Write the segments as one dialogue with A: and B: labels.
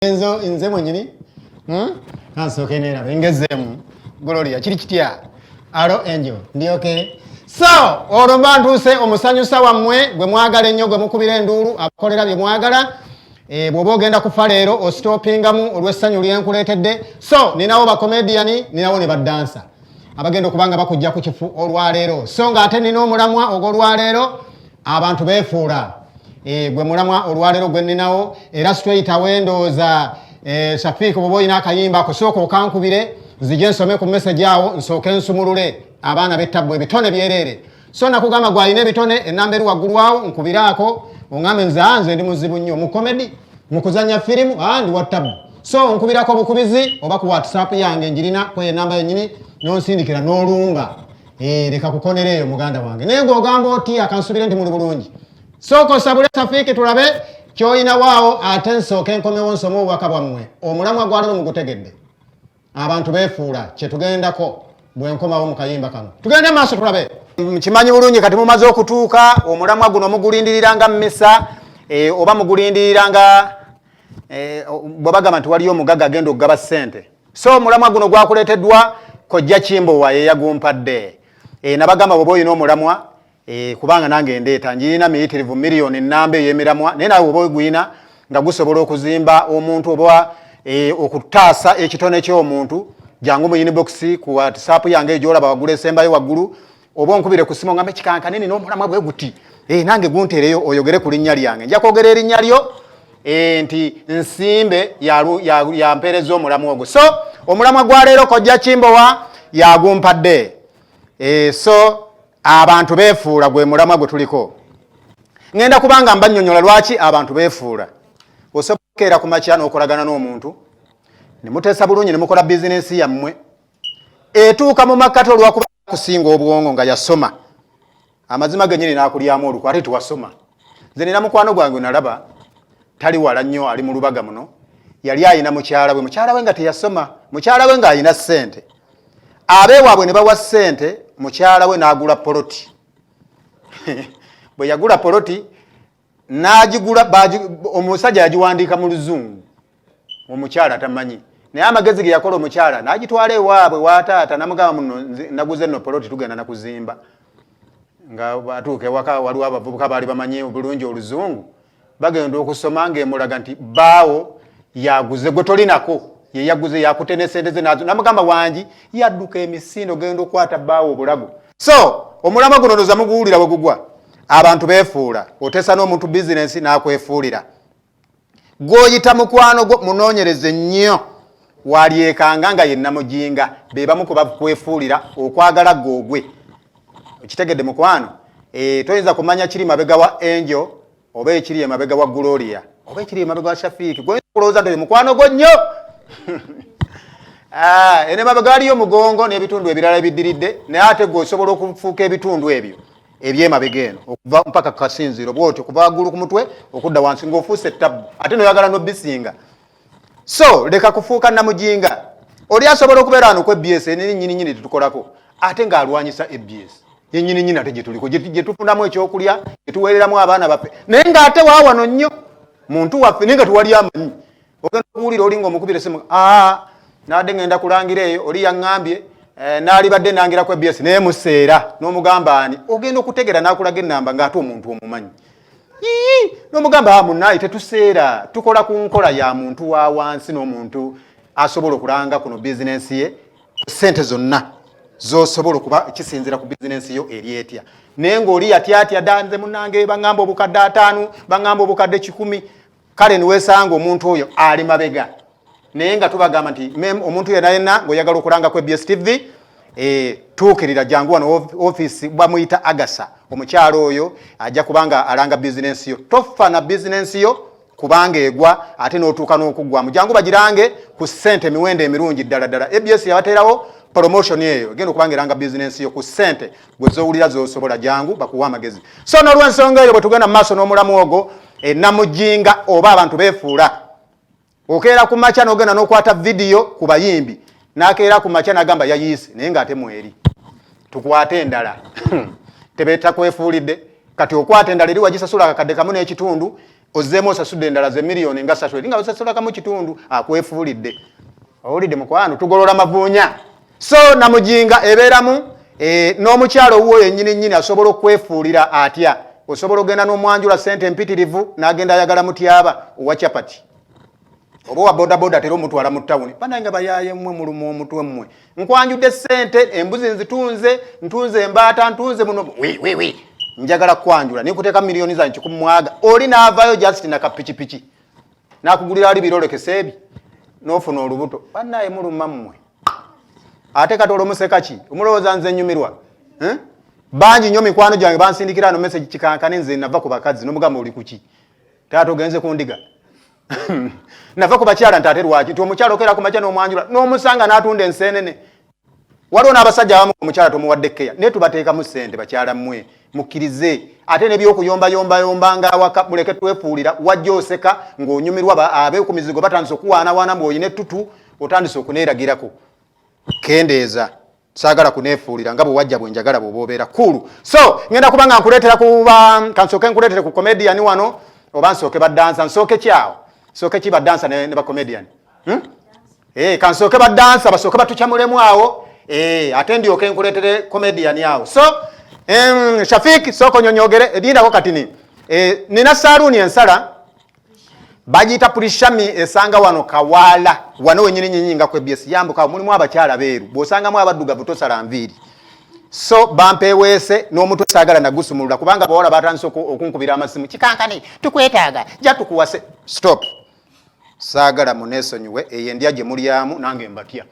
A: Enzo nze mwenyini kansoke nera bengezemu Gloria kiri kitya alo Angel ndi okay so olwo mbantuse omusanyusa wammwe gwe mwagala ennyo gwe mukubira endulu abakolera bye mwagala bw'oba ogenda kufa leero ostopingamu olw'essanyu lyenkuleetedde so ninawo bakomediani ninawo ne baddansa abagenda okubanga bakujja ku kifu olwaleero so ng'ate nina omulamwa ogw'olwaleero abantu beefuula gwe mulamwa olwaleero gwe ninawo era straight away ndowooza Shafiku bw'oba olina akayimba kusooka okankubire nzije nsome ku message awo nsooke nsumulule abaana b'ettabbu ebitone byereere so nakugamba gwalina ebitone ennamba eri waggulu awo nkubiraako ongambe nze ndi muzibu nnyo mu comedy mu kuzannya firimu ndi wa ttabbu so nkubirako obukubizi oba ku whatsapp yange njirina kwe ennamba yennyini n'onsindikira n'olumba leka kukonera eyo muganda wange naye ng'ogamba oti akansubire nti muli bulungi sooka osabule Safiki tulabe ky'olina waawo ate nsooke nkomewo nsome obubaka bwammwe omulamwa gwalero mugutegedde abantu beefuula kye tugendako bwe nkomawo mu kayimba kano tugende maaso tulabe kimanyi bulungi kati mumaze okutuuka omulamwa guno mugulindiriranga mmisa oba mugulindiriranga bwe bagamba nti waliyo omugaga agenda okugaba ssente so omulamwa guno gwakuleeteddwa kojja Kimbowa ye yagumpadde nabagamba bw'oba olina omulamwa kubanga nange ndeeta njirina miyitirivu miliyoni ennamba ey'emiramwa naye nawe oba oguyina nga gusobola okuzimba omuntu oba okutaasa ekitone ky'omuntu jangu mu inbox ku WhatsApp yange gy'olaba waggulu esembayo waggulu oba onkubire ku simu ngambe Kikankane nina omulamwa bwe guti nange gunteereyo oyogere ku linnya lyange nja kwogera erinnya lyo nti nsimbe yampeereza omulamwa ogwo so omulamwa gwa leero kojja Kimbowa yagumpadde so abantu beefuula gwe mulamwa gwe tuliko ngenda kubanga mbannyonnyola lwaki abantu beefuula osobola okukeera ku makya n'okolagana n'omuntu ne muteesa bulungi ne mukola bizinensi yammwe etuuka mu makkati olwakuba kusinga obwongo nga yasoma amazima gennyini n'akulyamu olukwe ate tiwasoma nze nina mukwano gwange nalaba tali wala nnyo ali mu lubaga muno yali ayina mukyala we nga teyasoma mukyala we ng'ayina ssente abeewaabwe ne bawa ssente mukyala we n'agula poloti bwe yagula poloti n'agigula omusajja yagiwandiika mu luzungu omukyala tamanyi naye amagezi ge yakola omukyala n'agitwala ewaabwe wataata namugamba muno naguze nno poloti tugenda nakuzimba nga batuuka ewaka waliwo abavubuka baali bamanyi bulungi oluzungu bagenda okusoma ng'emulaga nti baawo yaguze gwe tolinako ye yaguze yakutene sente ze nazo namugamba wangi yadduka emisindo genda okwata baawo obulago so omulamwa guno ndoza muguwulira bwe gugwa abantu beefuula oteesa n'omuntu bizinensi n'akwefuulira gw'oyita mukwano gwo munoonyereze nnyo walyekanga nga ye namujinga be bamu ku bakwefuulira okwagala gwogwe okitegedde mukwano toyinza kumanya kiri mabega wa Angel oba ekiri emabega wa Gloria oba ekiri emabega wa Shafiki gwe kulowooza nti mukwano gwo nnyo ene mabega waliyo mugongo n'ebitundu ebirala ebiddiridde naye ate gwe osobola okufuuka ebitundu ebyo ebyemabega eno okuva mpaka kasinziro bwoti okuva waggulu ku mutwe okudda wansi ng'ofuuse ettabbu ate noyagala n'obbisinga so leka kufuuka namujinga oli asobola okubeera wano ku EBS nnyini tetukolako ate ng'alwanyisa EBS yennyini ate gye tuliko gye tufunamu ekyokulya gye tuweereramu abaana baffe naye ng'ate waawano nnyo muntu waffe naye nga tuwali amanyi ogenda okuwulira oli ng'omukubira essimu naadde ngenda kulangira eyo oli yaŋŋambye naali badde nangira ku EBS naye museera n'omugamba ani ogenda okutegera n'akulaga ennamba ng'ate omuntu omumanyi n'omugamba munaayi tetuseera tukola ku nkola ya muntu wa wansi n'omuntu asobola okulanga kuno bizinensi ye ssente zonna z'osobola okuba kisinzira ku bizinensi yo eri etya naye ng'oli yatyatya danze munnange baŋŋamba obukadde 5 baŋŋamba obukadde 10 kale niweesanga omuntu oyo ali mabega naye nga tubagamba nti omuntu yenna ng'oyagala okulanga ku EBS TV tuukirira jangu wano office bamuyita Agasa omukyalo oyo ajja kubanga alanga bizinensi yo tofa na bizinensi yo kubanga egwa ate n'otuuka n'okugwamu jangu bagirange ku ssente miwendo emirungi ddala EBS yabateerawo promotion eyo genda okubanga eranga bizinensi yo ku ssente gwe zowulira z'osobola jangu bakuwa amagezi so n'olw'ensonga eyo bwe tugenda mu maaso n'omulamu ogwo namujinga oba abantu beefuula okeera ku makya n'ogenda n'okwata vidiyo ku bayimbi n'akeera ku makya n'agamba yayiise naye ng'ate mweri tukwate endala tebeeta kwefuulidde kati okwata endala eri wagisasula akakadde kamu n'ekitundu ozzeemu osasudde endala ze miliyoni nga 3 nga osasula mu kitundu akwefuulidde owulidde mukwano tugolola mavuunya so namujinga ebeeramu n'omukyalo owuwo yennyini nnyini asobola okwefuulira atya osobola ogenda n'omwanjula sente mpitirivu n'agenda ayagala mutyaba owa capati oba wa bodaboda tera omutwala mu ttawuni bananga bayaye mmwe mulumu omutwe mmwe nkwanjudde sente embuzi nzitunze ntunze embaata ntunze muno njagala kwanjula nikuteeka miliyoni za nkikumwaga oli n'avaayo just na kapikipiki n'akugulira ali birolekese ebi n'ofuna olubuto bannaye muluma mmwe ate kati olwomuseka ki omulowooza nze nnyumirwa bangi nnyo mikwano gyange bansindikira ano message kikankane nze nava ku bakazi n'omugamba oli kuki taata ogenze ku ndiga nava ku bakyala ntaate lwaki nti omukyala okera ku makya n'omwanjula n'omusanga n'atunda enseenene waliwo n'abasajja abamu omukyala tomuwadde keya naye tubateekamu ssente bakyala mmwe mukkirize ate n'ebyokuyombayombayomba ng'awaka muleke twefuulira wajja oseka ng'onyumirwa abeeku mizigo batandise okuwaanawaana ng'oyina ettutu otandise okuneeragirako kendeeza saagala kuneefuulira nga bwe wajja bwe njagala bw'oba obeera kulu so ngenda kuba nga nkuleetera kuba kansooke nkuleetere ku comedian wano oba nsooke baddansa nsooke kyawo sooke ki baddansa ne bacomedian kansooke baddansa basooke batukyamulemu awo ate ndyoke nkuleetere comedian awo so Shafik soko nyonyogere edindako katini nina saluuni ensala bagiyita pulishami esanga wano Kawaala wano wenyini nyinga kwebs yambuka mulimu abakyala beeru bw'osangamu abaddugavu tosala nviiri so bampeeweese n'omutwe saagala nagusumulula kubanga bawala batandise okunkubira amasimu kikankane tukwetaaga ja tukuwase stop saagala muneesonyiwe eyo endya gye mulyamu nange mbatya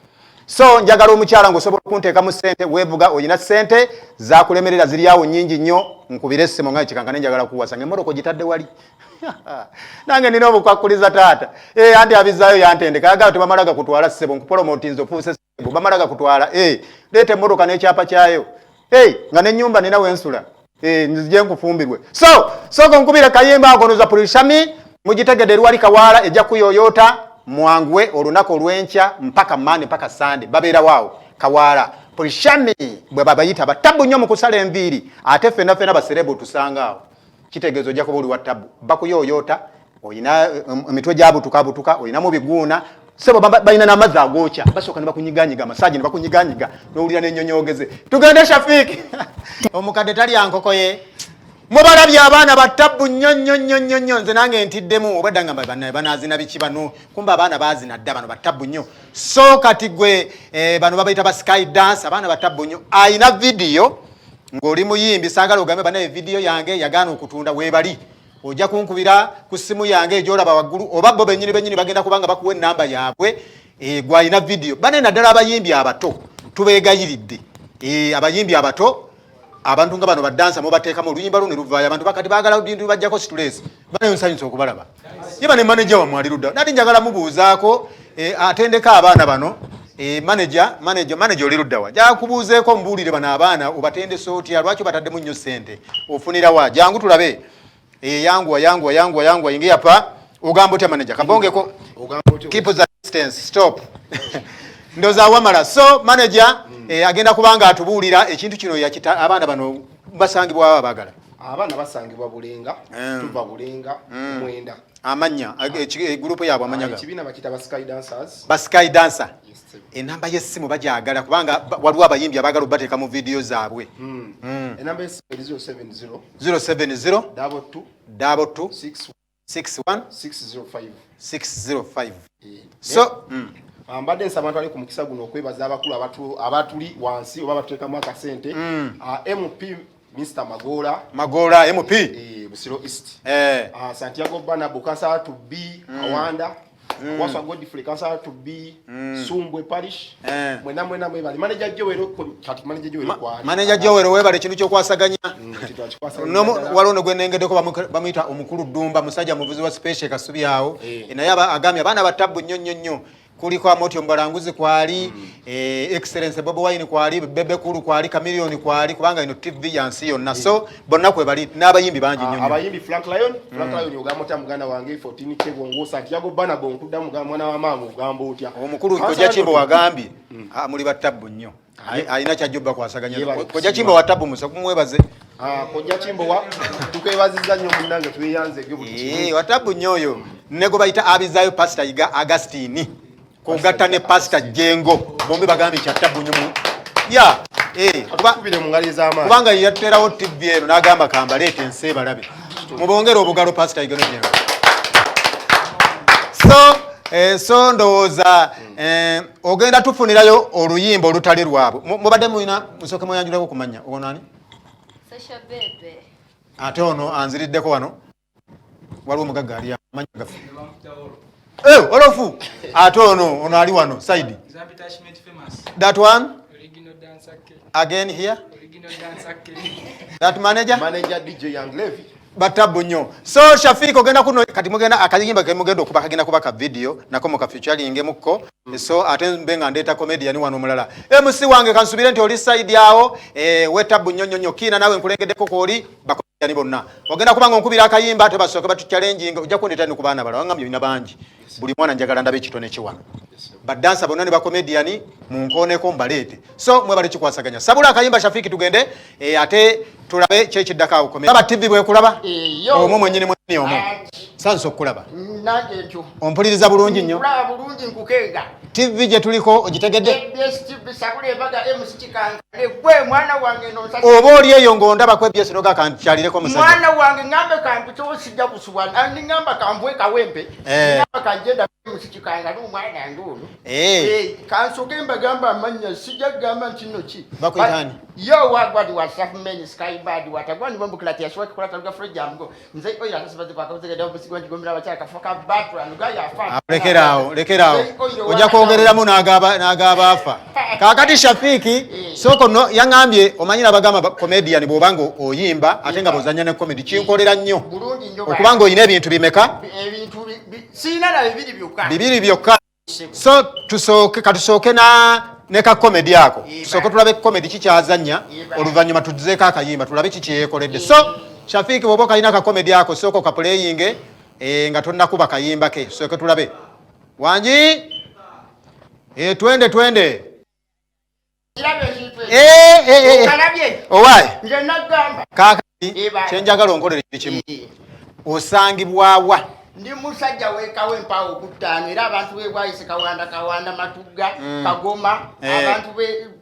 A: so njagala omukyala ng'osobola okunteekamu ssente weevuga oyina ssente zakulemerera ziri awo nnyingi nnyo nkubire essimu nga kikankane njagala kuwasa ng'emmotoko gitadde wali nange nina obukwakuliza taata anti abizaayo yantendeka agala tebamalaga kutwala ssebo nkupromotinze ofuuse ssebo bamalaga kutwala leeta emmotoka n'ekyapa kyayo nga n'ennyumba nina wensula nzije nkufumbirwe so soko nkubire kayimba agonoza pulishami mugitegedde eriwali Kawaala ejja kuyoyoota mwanguwe olunaku olw'enkya mpaka Monday mpaka Sunday babeera waawo Kawaala pulishami bwe babayita batabbu nnyo mu kusala enviiri ate ffenna baserebu tusanga awo kitegeezo ojja kuba oli wa ttabbu bakuyoyoota oyina emitwe gyabutukabutuka oyinamu biguuna sebo balina n'amazzi agookya basooka ne bakunyiganyiga amasaaji ne bakunyiganyiga n'owulira n'ennyonyoogeze tugende Shafiki omukadde talya nkoko ye mubalabye abaana battabbu nnyo nze nange ntiddemu obadda nga bannaye banaazina biki bano kumba abaana baazina dda bano battabbu nnyo so kati gwe bano babayita ba sky dance abaana battabbu nnyo ayina vidiyo ng'oli muyimbi saagala ogambe banaye vidiyo yange yagaana okutunda weebali ojja kunkubira ku ssimu yange egyolaba waggulu oba bo bennyini bagenda kubanga bakuwa ennamba yaabwe gwayina vidiyo bane naddala abayimbi abato tubeegayiridde abayimbi abato abantu nga bano baddansa mubateekamu oluyimba luno luvaayo abantu bakati baagala bintu bajjako situlesi banaye nsanyusa okubalaba ye bane maneja wamwe ali ludda nati njagala mubuuzaako atendeka abaana bano manager oli luddawa jakubuuzeeko mubuulire bano abaana obatendesa otya lwaki bataddemu nnyo ssente ofunira wa jangu tulabe yanguwa ingia pa ogamba otya manager kabongeko keep the distance stop ndoza wamala so manager agenda kubanga atubuulira ekintu kino yakita abaana bano basangibwa abagala
B: abaana basangibwa Bulenga tuva Bulenga mwenda
A: amanya group yaabwe amanyaga
B: kibina bakita
A: ba sky dancer enamba y'essimu bajagala kubanga waliwo abayimbi abagala obateeka mu vidiyo zaabwe
B: enamba y'essimu 070
A: 070
B: 22
A: 61 605 so
B: mbadde nsaba abantu ali ku mukisa guno okwebaza abakulu abatuli wansi oba batuteekamu akasente MP Mr. Magola
A: MP
B: Busiro East Santiago Bana Bukasa to be Awanda Waswa Godfrey Kasa to be Sumbwe Parish mwena mwebali manager Joero kati manager
A: Joero webale kintu kyokwasaganya walono gwenengedeko bamuyita omukulu Dumba musajja muvuzi wa special kasubi awo naye agamya abaana batabbu nnyo kuliko Amotyo Mbalanguzi kwali Excellence Bobo Wine kwali Bebe Kulu kwali Chameleone kwali kubanga ino TV yansi yonna so bonna kwe bali n'abayimbi bangi nnyo
B: abayimbi Frank Lion ogamota muganda wange 14 Kebo ngo Santiago Bana gonkuda mwana wa mangu ugambo otya
A: omukulu Koja Chimbo wagambi muli batabbu nnyo ayina kyajjobba kwasaganya Koja Chimbo wa tabbu musa kumwebaze
B: Koja Chimbo wa tukwebaziza nnyo munnange tweyanze gyo
C: Watabu nnyo oyo ne gwe bayita abizaayo pasita Iga Agustini kugatta ne pasita Jengo bombi bagambye kyatabu nnyo kubanga yatterawo TV eno n'agamba kambaleeta ensi balabe mubongere obugalo pasita Iga Jengo so ndowooza ogenda tufunirayo oluyimba olutali lwabwe mubadde mulina musooke muyanjuleko kumanya ogonani ate ono anziriddeko wano waliwo omugagga ali amanya gaffe olofu ate ono ali wano side that one again here that manager
B: DJ Young Levy
C: batabu nnyo so Shafik ogenda kuno kati mugenda akayimba kemugenda okuba kagenda kuba ka video nako muka featuring mukko so ate mbenga ndeta comedian wano omulala MC wange kansubire nti oli side yawo wetabu nnyo kina nawe nkulengeddeko koli bakomedian bonna ogenda kubanga onkubira akayimba ate basooke batu challenging ojja kundeta ni kubaana bala wangambye bina bangi buli mwana njagala ndabe kitone kiwano badansa bonna ne bakomedian munkoneko mbalete so mwe bali kikwasaganya sabula akayimba Shafiki tugende ate tulabe kyekiddako komedi aba TV bwe kulaba omwo mwennyini omwo sanso okulaba
B: nange ntyo
C: ompuliriza bulungi nnyo
B: kulaba bulungi nkukenga
C: TV gye tuliko ogitegedde
B: TV sabula ebaga Mc Kikankane gwe mwana wange nsasa
C: oba oli eyo ng'ondaba ku EBS noga kankyalireko musajja
B: mwana wange ngambe kampi kyosijja kusubwana andi ngamba kambwe kawempe ngamba kanjenda Mc Kikankane omwana ndulu kansoke mbagamba amanya sijja gamba ntino ki
C: bakuyitani
B: yo wagwadi wa Safman Skybird watagwani bambukira tyashwa kikola taluga Fred Amgo nze oyira tasabaze kwa kabuze gada obusigwa ngomira bachaka foka batwa nugaya afa
C: lekerao ojja kwogereramu n'agaba afa kakati Shafiki soko no yangambye omanyira bagamba comedian bwobanga oyimba ate nga bozanya ne comedy kinkolera nnyo okubanga oyina ebintu bimeka
B: ebintu sina na
C: bibiri byokka so tusooke ne ka comedy yako tusooke tulabe comedy kikyazanya oluvannyuma tuzeeko akayimba tulabe kikyekoledde so Shafiki bwoba kalina ka comedy yako soko ka playing nga tonnakuba kayimba ke sooke tulabe wanji twende owaye kakati kyenjagala onkolere kimu osangibwawa
B: ndi musajja wekawe mpawo kutano era abantu bwayise kawanda matuga kagoma abantu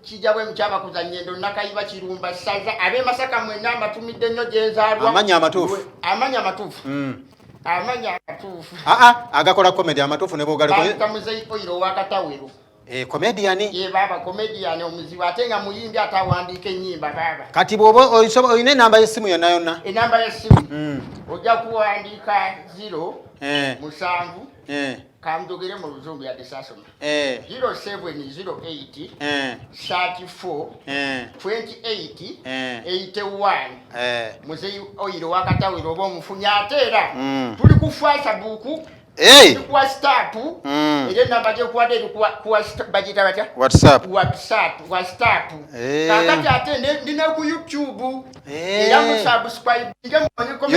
B: kijja bwe mchaba kuzanyendo nakayiba kirumba saza abe masaka mwena matumidde nnyo gyenzalwa
C: amanya amatufu agakola comedy amatufu ne bogaliko
B: kamuze oyiro wakatawero
C: comedian
B: baba comedian omuzibu atenga muyimbi atawandika ennyimba baba
C: kati bwoba oyina enamba y'essimu yonna
B: enamba y'essimu ojja kuwandika 0 musanvu kamjogere mu luzungu ya desasoma 0708 34 28 81 muzeyi oyiro wakatawiro oba omufunya ateera tuli ku Facebook kwa start ile namba je kwa deli kwa bajita bacha
C: WhatsApp
B: kwa start kakati ate ndina ku YouTube ya musubscribe nge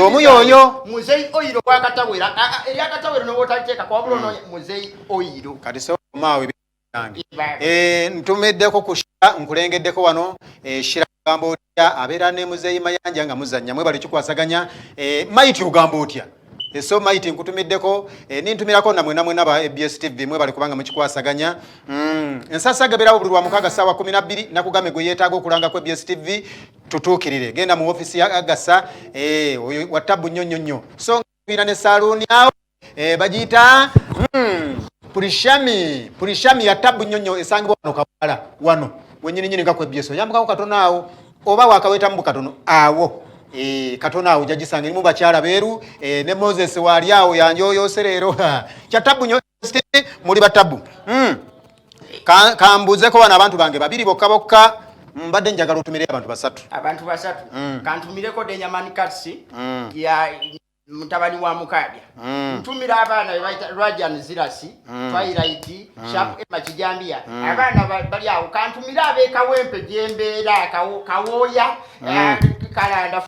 B: mu
C: yoyo
B: muzeyi oyiro wakatawira ili akatawira no wotacheka kwa bulo muzeyi oyiro
C: kati so mawe nange ntumeddeko kushira nkulengeddeko wano shira gambo otya abeera ne muzeyi mayanja nga muzanya mwe bali kikwasaganya maiti ugambo otya so maiti nkutumiddeko nintumirako namwe naba EBS TV mwe bali kubanga mukikwasaganya ensasage berawo buli lwa mukaga sawa 12 nakugame gwe yeetaaga okulanga ku EBS TV tutuukirire genda mu ofisi ya Agasa watabu nnyo so ngina ne saluni awo bagiyita purishami ya tabu nnyo esangibwa wano kabala wano wenyini nga ku EBS yambukako katono awo oba wakaweta mbu katono awo katona awo jagisanga ilimu bakyala beru ne Moses wali awo yanjoyo serero kyatabu nyo muri batabu kambuzeko wana abantu bange babiri bokka mbadde njagala otumire abantu basatu
B: kantumireko Denyamani Katsi ya mutabani wa Mukadya ntumira abana baita Rajan Zirasi Twilight Sharp Emma Kijambia abana bali awo kantumira abeka wempe jembeera kawoya kalanda